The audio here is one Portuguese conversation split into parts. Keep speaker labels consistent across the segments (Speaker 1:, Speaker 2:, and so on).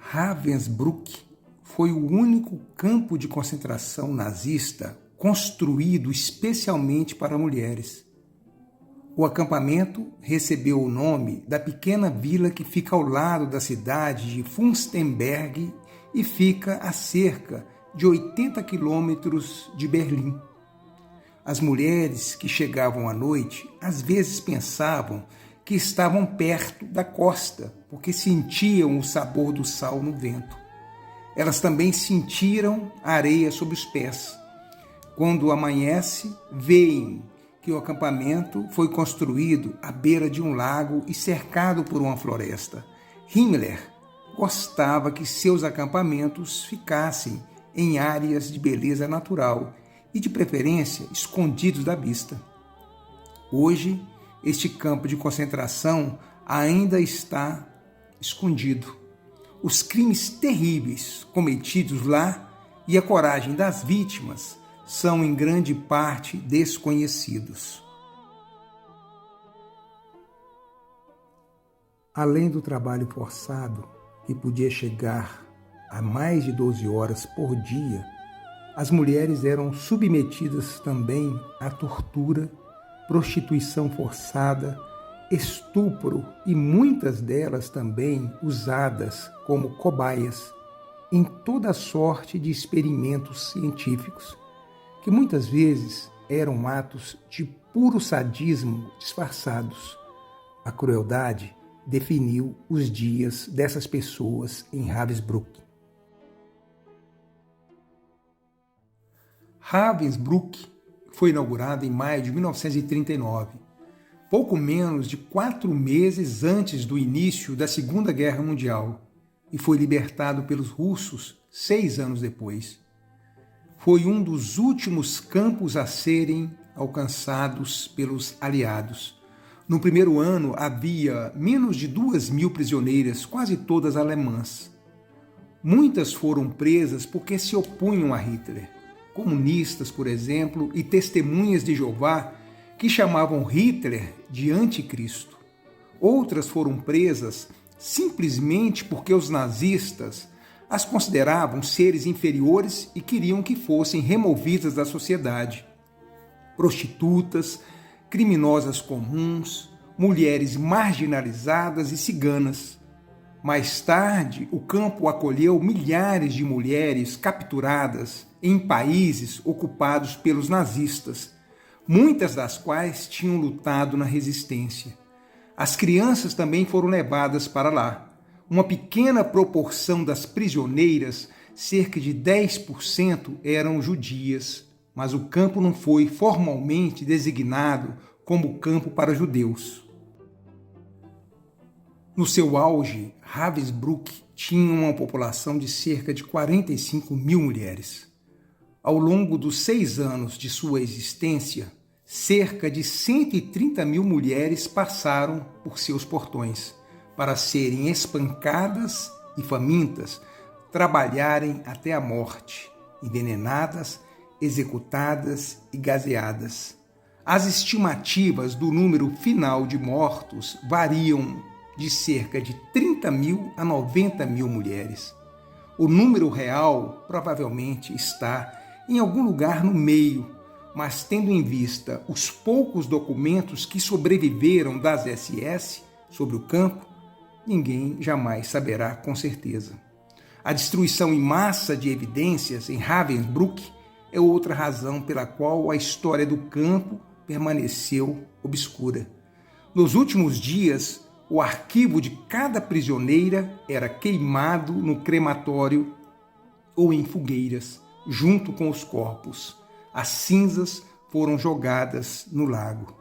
Speaker 1: Ravensbrück foi o único campo de concentração nazista construído especialmente para mulheres. O acampamento recebeu o nome da pequena vila que fica ao lado da cidade de Fürstenberg e fica a cerca de 80 quilômetros de Berlim. As mulheres que chegavam à noite às vezes pensavam que estavam perto da costa, porque sentiam o sabor do sal no vento. Elas também sentiram a areia sob os pés. Quando amanhece, veem que o acampamento foi construído à beira de um lago e cercado por uma floresta. Himmler gostava que seus acampamentos ficassem em áreas de beleza natural e, de preferência, escondidos da vista. Hoje, este campo de concentração ainda está escondido. Os crimes terríveis cometidos lá e a coragem das vítimas são em grande parte desconhecidos. Além do trabalho forçado, que podia chegar a mais de 12 horas por dia, as mulheres eram submetidas também à tortura, prostituição forçada, estupro e muitas delas também usadas como cobaias em toda sorte de experimentos científicos, que muitas vezes eram atos de puro sadismo disfarçados. A crueldade definiu os dias dessas pessoas em Ravensbrück. Ravensbrück foi inaugurada em maio de 1939, pouco menos de 4 meses antes do início da Segunda Guerra Mundial, e foi libertado pelos russos 6 anos depois. Foi um dos últimos campos a serem alcançados pelos aliados. No primeiro ano havia menos de 2.000 prisioneiras, quase todas alemãs. Muitas foram presas porque se opunham a Hitler. Comunistas, por exemplo, e testemunhas de Jeová, que chamavam Hitler de anticristo. Outras foram presas simplesmente porque os nazistas as consideravam seres inferiores e queriam que fossem removidas da sociedade. Prostitutas, criminosas comuns, mulheres marginalizadas e ciganas. Mais tarde, o campo acolheu milhares de mulheres capturadas em países ocupados pelos nazistas, muitas das quais tinham lutado na resistência. As crianças também foram levadas para lá. Uma pequena proporção das prisioneiras, cerca de 10%, eram judias, mas o campo não foi formalmente designado como campo para judeus. No seu auge, Ravensbrück tinha uma população de cerca de 45.000 mulheres. Ao longo dos 6 anos de sua existência, cerca de 130.000 mulheres passaram por seus portões para serem espancadas e famintas, trabalharem até a morte, envenenadas, executadas e gaseadas. As estimativas do número final de mortos variam de cerca de 30.000 a 90.000 mulheres. O número real provavelmente está em algum lugar no meio, mas tendo em vista os poucos documentos que sobreviveram das SS sobre o campo, ninguém jamais saberá com certeza. A destruição em massa de evidências em Ravensbrück é outra razão pela qual a história do campo permaneceu obscura. Nos últimos dias, o arquivo de cada prisioneira era queimado no crematório ou em fogueiras, junto com os corpos. As cinzas foram jogadas no lago.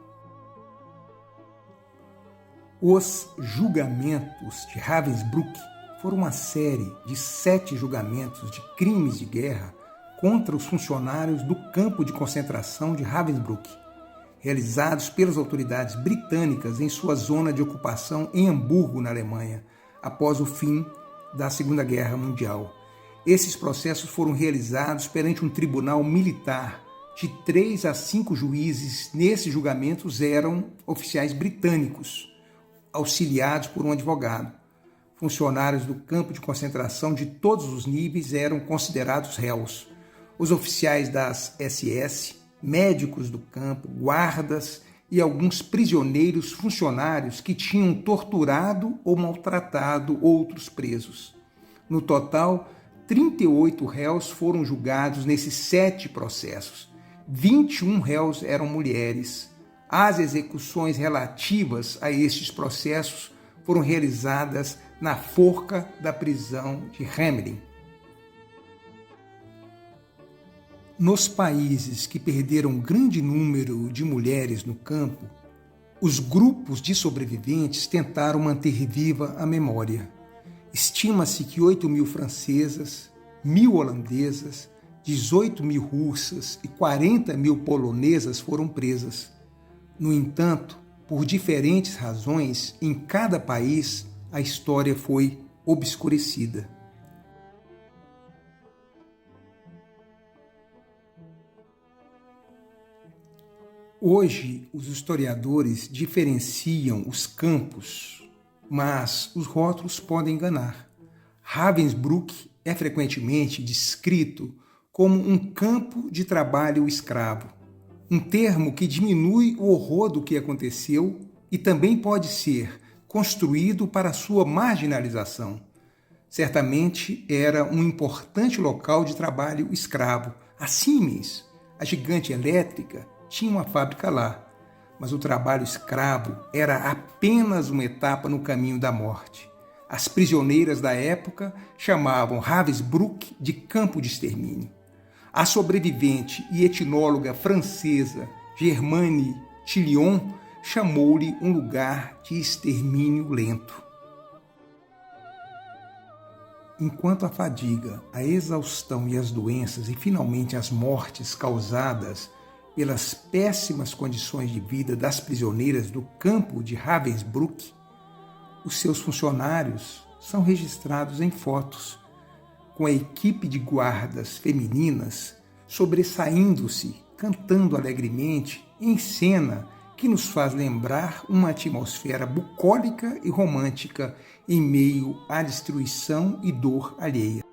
Speaker 1: Os julgamentos de Ravensbrück foram uma série de 7 julgamentos de crimes de guerra contra os funcionários do campo de concentração de Ravensbrück, realizados pelas autoridades britânicas em sua zona de ocupação em Hamburgo, na Alemanha, após o fim da Segunda Guerra Mundial. Esses processos foram realizados perante um tribunal militar. De 3 a 5 juízes nesses julgamentos eram oficiais britânicos, auxiliados por um advogado. Funcionários do campo de concentração de todos os níveis eram considerados réus. Os oficiais das SS, médicos do campo, guardas e alguns prisioneiros funcionários que tinham torturado ou maltratado outros presos. No total, 38 réus foram julgados nesses 7 processos. 21 réus eram mulheres. As execuções relativas a estes processos foram realizadas na forca da prisão de Hamelin. Nos países que perderam grande número de mulheres no campo, os grupos de sobreviventes tentaram manter viva a memória. Estima-se que 8.000 francesas, 1.000 holandesas, 18.000 russas e 40.000 polonesas foram presas. No entanto, por diferentes razões, em cada país a história foi obscurecida. Hoje, os historiadores diferenciam os campos, mas os rótulos podem enganar. Ravensbrück é frequentemente descrito como um campo de trabalho escravo, um termo que diminui o horror do que aconteceu e também pode ser construído para sua marginalização. Certamente era um importante local de trabalho escravo. A Siemens, a gigante elétrica, tinha uma fábrica lá, mas o trabalho escravo era apenas uma etapa no caminho da morte. As prisioneiras da época chamavam Ravensbrück de campo de extermínio. A sobrevivente e etnóloga francesa Germaine Tillion chamou-lhe um lugar de extermínio lento. Enquanto a fadiga, a exaustão e as doenças e finalmente as mortes causadas pelas péssimas condições de vida das prisioneiras do campo de Ravensbrück, os seus funcionários são registrados em fotos, com a equipe de guardas femininas sobressaindo-se, cantando alegremente, em cena que nos faz lembrar uma atmosfera bucólica e romântica em meio à destruição e dor alheia.